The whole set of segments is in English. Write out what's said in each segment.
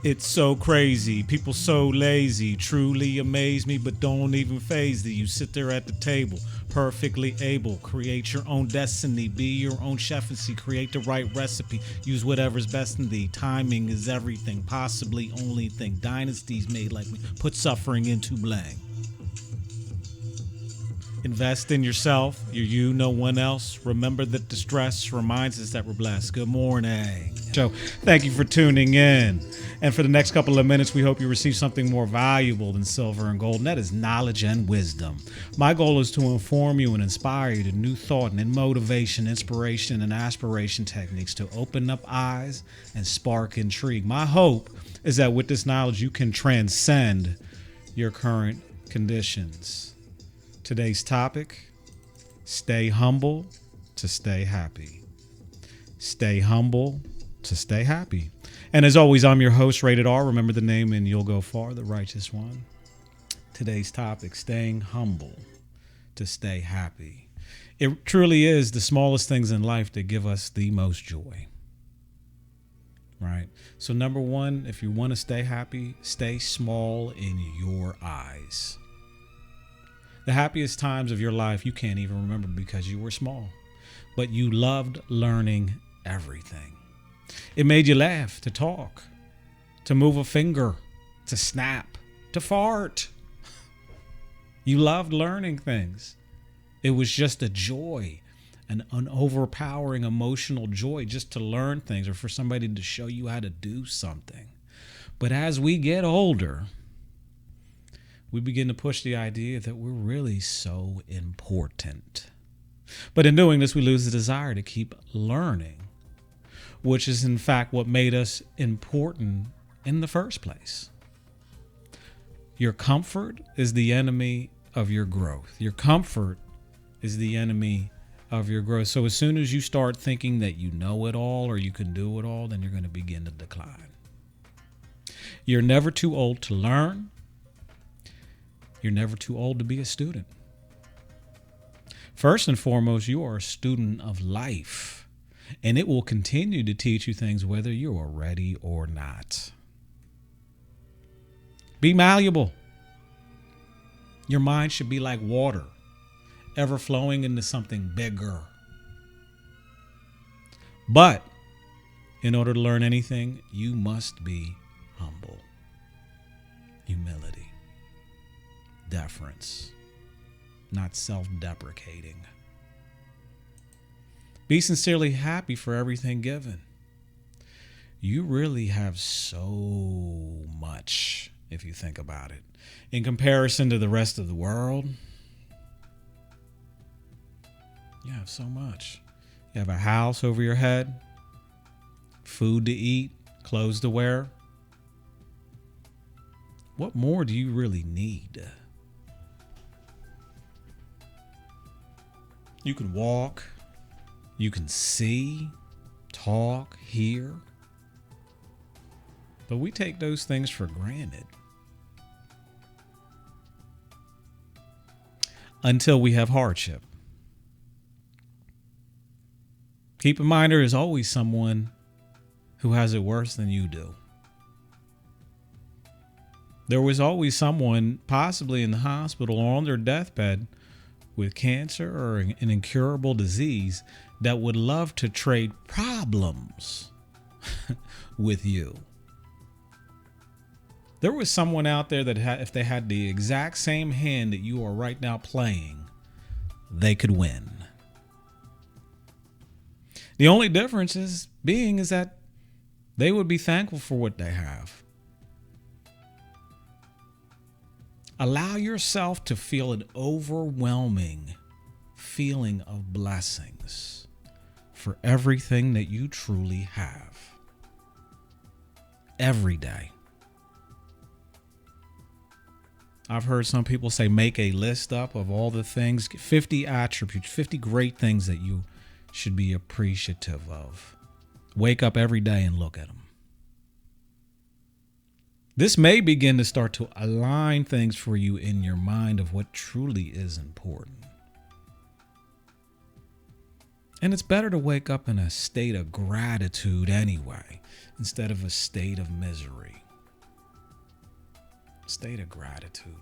It's so crazy. People so lazy. Truly amaze me, but don't even phase thee. You sit there at the table, perfectly able. Create your own destiny. Be your own chef and see. Create the right recipe. Use whatever's best in thee. Timing is everything. Possibly only thing. Dynasties made like me. Put suffering into blank. Invest in yourself. You're you, no one else. Remember that the stress reminds us that we're blessed. Good morning. So, thank you for tuning in. And for the next couple of minutes, we hope you receive something more valuable than silver and gold, and that is knowledge and wisdom. My goal is to inform you and inspire you to new thought and motivation, inspiration, and aspiration techniques to open up eyes and spark intrigue. My hope is that with this knowledge, you can transcend your current conditions. Today's topic, stay humble to stay happy. Stay humble to stay happy. And as always, I'm your host, Rated R. Remember the name and you'll go far, the righteous one. Today's topic, staying humble to stay happy. It truly is the smallest things in life that give us the most joy. Right? So number one, if you want to stay happy, stay small in your eyes. The happiest times of your life you can't even remember because you were small, but you loved learning everything. It made you laugh, to talk, to move a finger, to snap, to fart. You loved learning things. It was just a joy, an overpowering emotional joy just to learn things or for somebody to show you how to do something. But as we get older, we begin to push the idea that we're really so important. But in doing this, we lose the desire to keep learning, which is in fact what made us important in the first place. Your comfort is the enemy of your growth. Your comfort is the enemy of your growth. So as soon as you start thinking that you know it all or you can do it all, then you're going to begin to decline. You're never too old to learn. You're never too old to be a student. First and foremost, you are a student of life, and it will continue to teach you things whether you are ready or not. Be malleable. Your mind should be like water, ever flowing into something bigger. But in order to learn anything, you must be humble. Humility. Deference, not self-deprecating. Be sincerely happy for everything given. You really have so much, if you think about it. In comparison to the rest of the world, you have so much. You have a house over your head, food to eat, clothes to wear. What more do you really need? You can walk, you can see, talk, hear. But we take those things for granted. Until we have hardship. Keep in mind there is always someone who has it worse than you do. There was always someone possibly in the hospital or on their deathbed with cancer or an incurable disease that would love to trade problems with you. There was someone out there that if they had the exact same hand that you are right now playing, they could win. The only difference is that they would be thankful for what they have. Allow yourself to feel an overwhelming feeling of blessings for everything that you truly have. Every day. I've heard some people say make a list up of all the things, 50 attributes, 50 great things that you should be appreciative of. Wake up every day and look at them. This may begin to start to align things for you in your mind of what truly is important. And it's better to wake up in a state of gratitude anyway, instead of a state of misery. State of gratitude.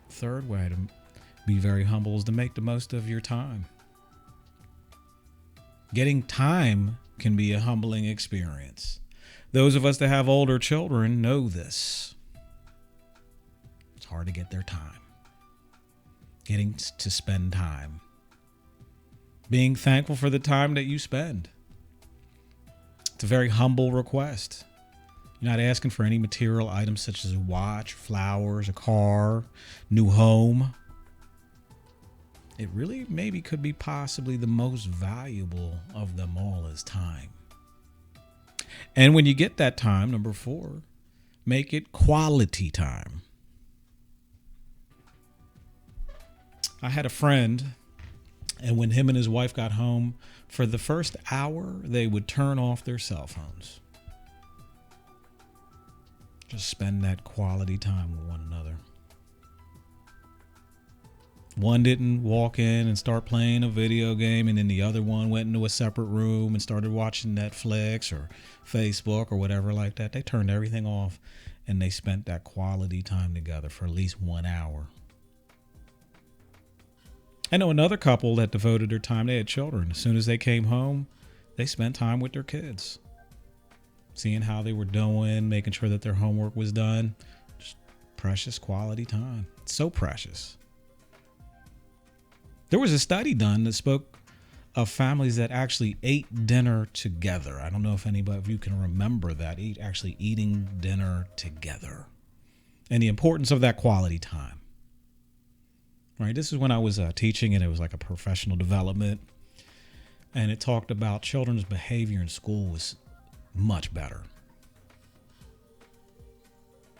Third way to be very humble is to make the most of your time. Getting time can be a humbling experience. Those of us that have older children know this. It's hard to get their time. Getting to spend time. Being thankful for the time that you spend. It's a very humble request. You're not asking for any material items such as a watch, flowers, a car, new home. It really maybe could be possibly the most valuable of them all is time. And when you get that time, number 4, make it quality time. I had a friend, and when him and his wife got home, for the first hour, they would turn off their cell phones. Just spend that quality time with one another. One didn't walk in and start playing a video game, and then the other one went into a separate room and started watching Netflix or Facebook or whatever like that. They turned everything off and they spent that quality time together for at least 1 hour. I know another couple that devoted their time. They had children. As soon as they came home, they spent time with their kids, seeing how they were doing, making sure that their homework was done. Just precious quality time. It's so precious. There was a study done that spoke of families that actually ate dinner together. I don't know if anybody of you can remember that, actually eating dinner together, and the importance of that quality time. Right. This is when I was teaching, and it was like a professional development, and it talked about children's behavior in school was much better.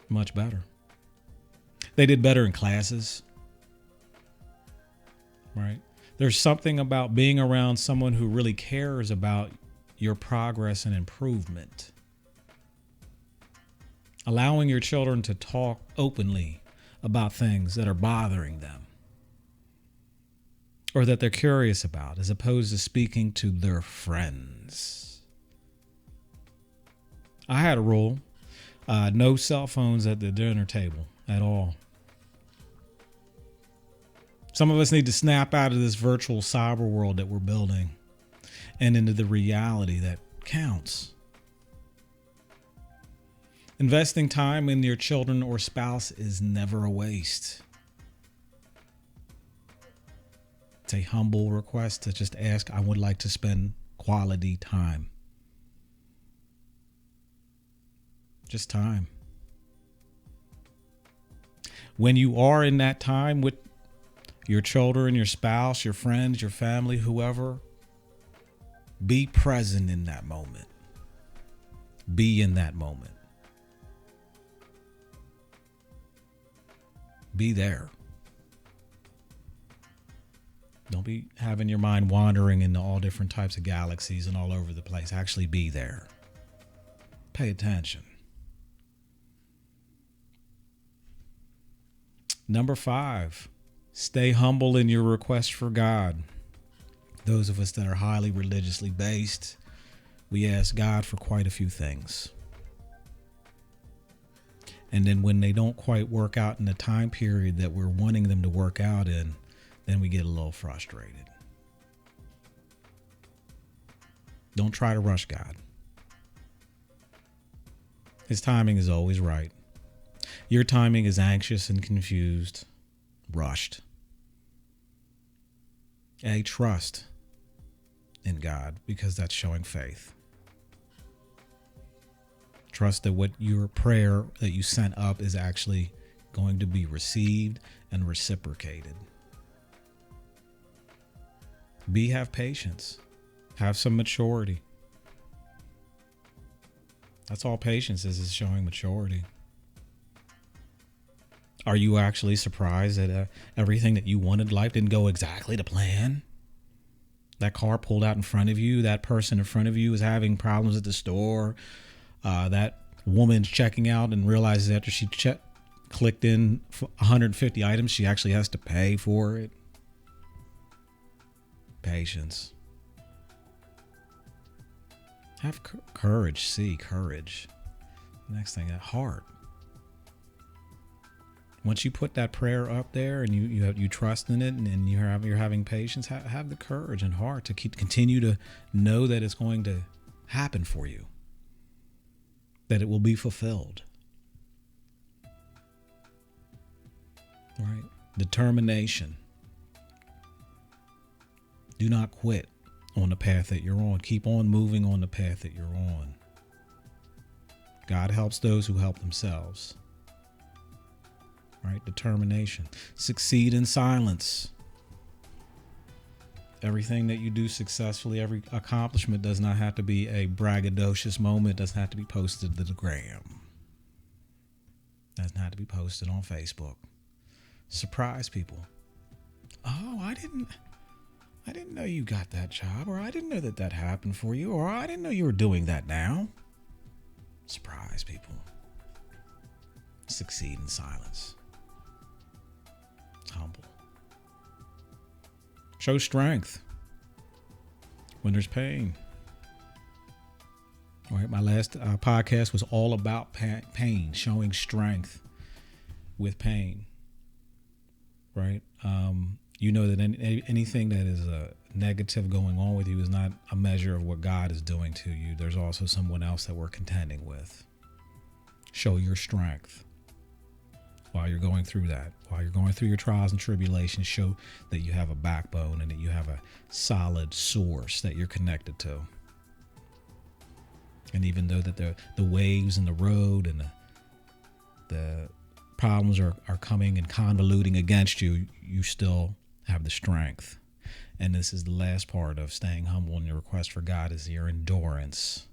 Much better. They did better in classes. Right. There's something about being around someone who really cares about your progress and improvement. Allowing your children to talk openly about things that are bothering them or that they're curious about, as opposed to speaking to their friends. I had a rule, no cell phones at the dinner table at all. Some of us need to snap out of this virtual cyber world that we're building and into the reality that counts. Investing time in your children or spouse is never a waste. It's a humble request to just ask, I would like to spend quality time. Just time. When you are in that time with your children, your spouse, your friends, your family, whoever, be present in that moment. Be in that moment. Be there. Don't be having your mind wandering into all different types of galaxies and all over the place. Actually be there. Pay attention. Number 5, stay humble in your request for God. Those of us that are highly religiously based, we ask God for quite a few things. And then when they don't quite work out in the time period that we're wanting them to work out in, then we get a little frustrated. Don't try to rush God. His timing is always right. Your timing is anxious and confused, rushed. Trust in God, because that's showing faith. Trust that what your prayer that you sent up is actually going to be received and reciprocated. Have patience. Have some maturity. That's all patience is showing maturity. Are you actually surprised that everything that you wanted in life didn't go exactly to plan? That car pulled out in front of you. That person in front of you is having problems at the store. That woman's checking out and realizes after she clicked in 150 items, she actually has to pay for it. Patience. Have courage. See, courage. Next thing, that heart. Once you put that prayer up there and you trust in it and you're having patience, have the courage and heart to continue to know that it's going to happen for you, that it will be fulfilled. Right? Determination. Do not quit on the path that you're on. Keep on moving on the path that you're on. God helps those who help themselves. Right? Determination. Succeed in silence. Everything that you do successfully, every accomplishment does not have to be a braggadocious moment. It doesn't have to be posted to the gram. It doesn't have to be posted on Facebook. Surprise people. Oh, I didn't know you got that job, or I didn't know that happened for you, or I didn't know you were doing that now. Surprise people. Succeed in silence. Humble. Show strength when there's pain. All right, my last podcast was all about pain, showing strength with pain. Right? You know that anything that is negative going on with you is not a measure of what God is doing to you. There's also someone else that we're contending with. Show your strength while you're going through that. While you're going through your trials and tribulations, show that you have a backbone and that you have a solid source that you're connected to. And even though that the waves and the road and the problems are coming and convoluting against you, you still have the strength. And this is the last part of staying humble in your request for God, is your endurance.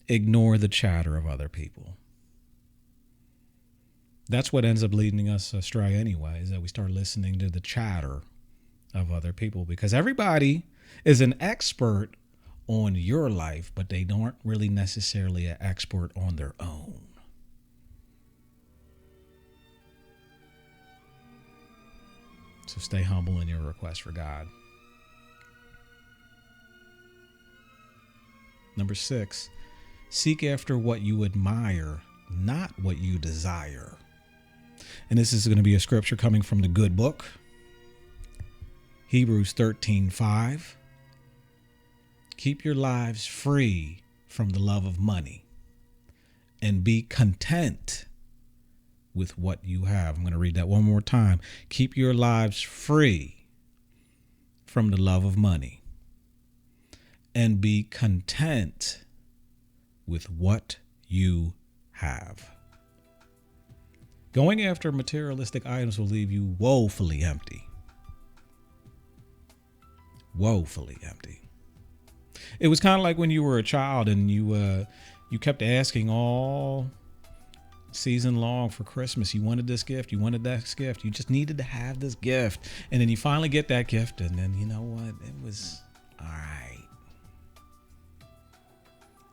Ignore the chatter of other people. That's what ends up leading us astray anyway, is that we start listening to the chatter of other people, because everybody is an expert on your life, but they aren't really necessarily an expert on their own. So stay humble in your request for God. Number 6, seek after what you admire, not what you desire. And this is going to be a scripture coming from the good book, Hebrews 13:5. Keep your lives free from the love of money and be content with what you have. I'm going to read that one more time. Keep your lives free from the love of money and be content with what you have. Going after materialistic items will leave you woefully empty. Woefully empty. It was kind of like when you were a child and you kept asking all season long for Christmas. You wanted this gift. You wanted that gift. You just needed to have this gift. And then you finally get that gift. And then, you know what? It was all right.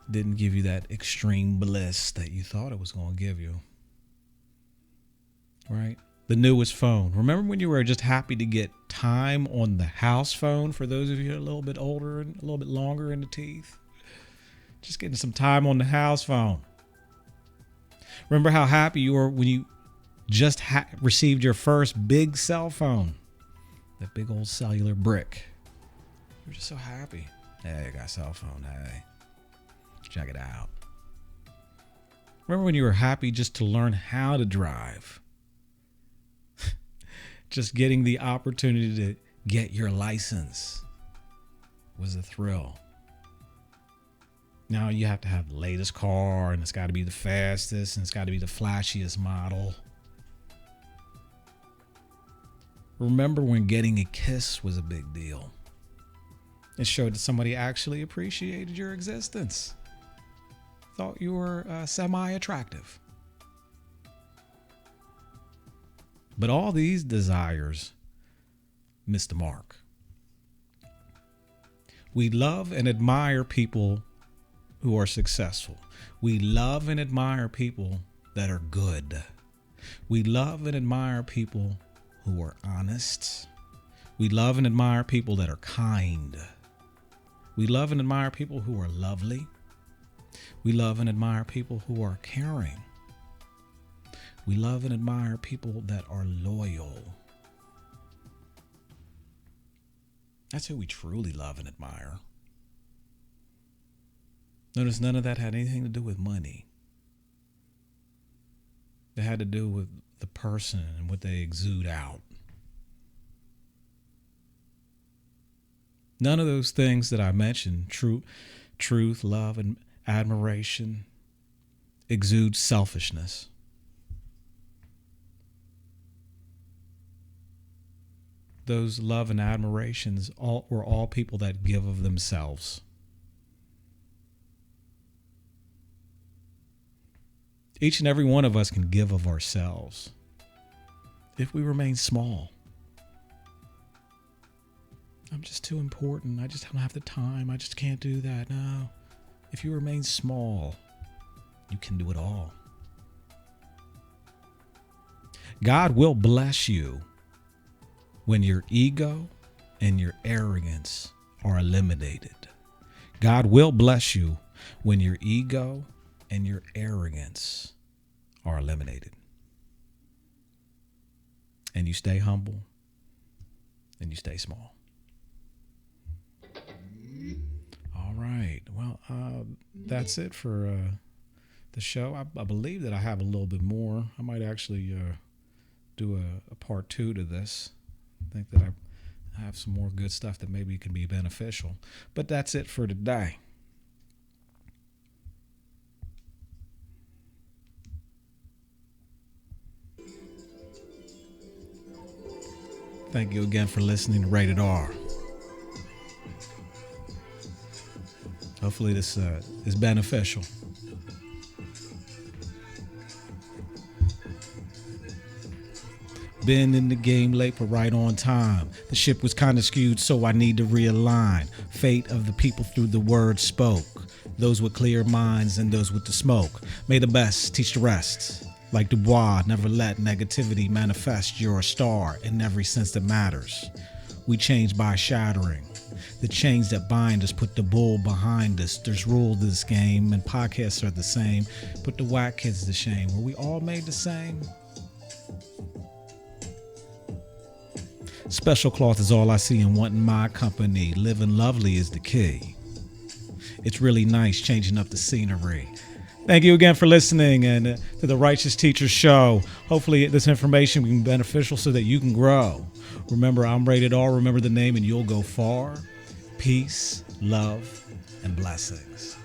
Didn't give you that extreme bliss that you thought it was going to give you. Right? The newest phone. Remember when you were just happy to get time on the house phone? For those of you a little bit older and a little bit longer in the teeth, just getting some time on the house phone. Remember how happy you were when you just received your first big cell phone, that big old cellular brick. You were just so happy. Hey, I got a cell phone. Hey, check it out. Remember when you were happy just to learn how to drive? Just getting the opportunity to get your license was a thrill. Now you have to have the latest car, and it's got to be the fastest, and it's got to be the flashiest model. Remember when getting a kiss was a big deal? It showed that somebody actually appreciated your existence. Thought you were semi-attractive. But all these desires miss the mark. We love and admire people who are successful. We love and admire people that are good. We love and admire people who are honest. We love and admire people that are kind. We love and admire people who are lovely. We love and admire people who are caring. We love and admire people that are loyal. That's who we truly love and admire. Notice none of that had anything to do with money. It had to do with the person and what they exude out. None of those things that I mentioned, truth, love, and admiration, exude selfishness. Those love and admirations were all people that give of themselves. Each and every one of us can give of ourselves if we remain small. I'm just too important. I just don't have the time. I just can't do that. No. If you remain small, you can do it all. God will bless you when your ego and your arrogance are eliminated. God will bless you when your ego and your arrogance are eliminated. And you stay humble and you stay small. All right. Well, that's it for the show. I believe that I have a little bit more. I might actually do a part 2 to this. I think that I have some more good stuff that maybe can be beneficial. But that's it for today. Thank you again for listening to Rated R. Hopefully this is beneficial. Been in the game late but right on time. The ship was kind of skewed, so I need to realign. Fate of the people through the word spoke. Those with clear minds and those with the smoke. May the best teach the rest. Like Dubois, never let negativity manifest. You're a star in every sense that matters. We change by shattering. The chains that bind us put the bull behind us. There's rule to this game, and podcasts are the same. Put the whack kids to shame. Were we all made the same? Special cloth is all I see and wanting my company. Living lovely is the key. It's really nice changing up the scenery. Thank you again for listening and to the Righteous Teachers Show. Hopefully this information will be beneficial so that you can grow. Remember, I'm Rated R. Remember the name and you'll go far. Peace, love, and blessings.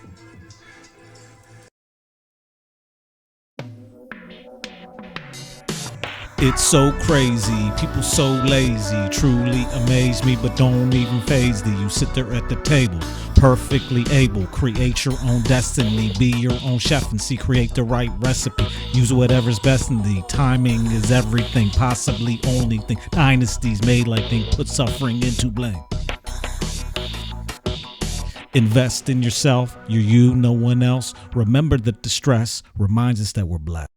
It's so crazy, people so lazy, truly amaze me, but don't even faze thee. You sit there at the table, perfectly able, create your own destiny, be your own chef and see, create the right recipe, use whatever's best in thee. Timing is everything, possibly only thing. Dynasties made like they put suffering into blame. Invest in yourself, you're you, no one else. Remember that the stress reminds us that we're blessed.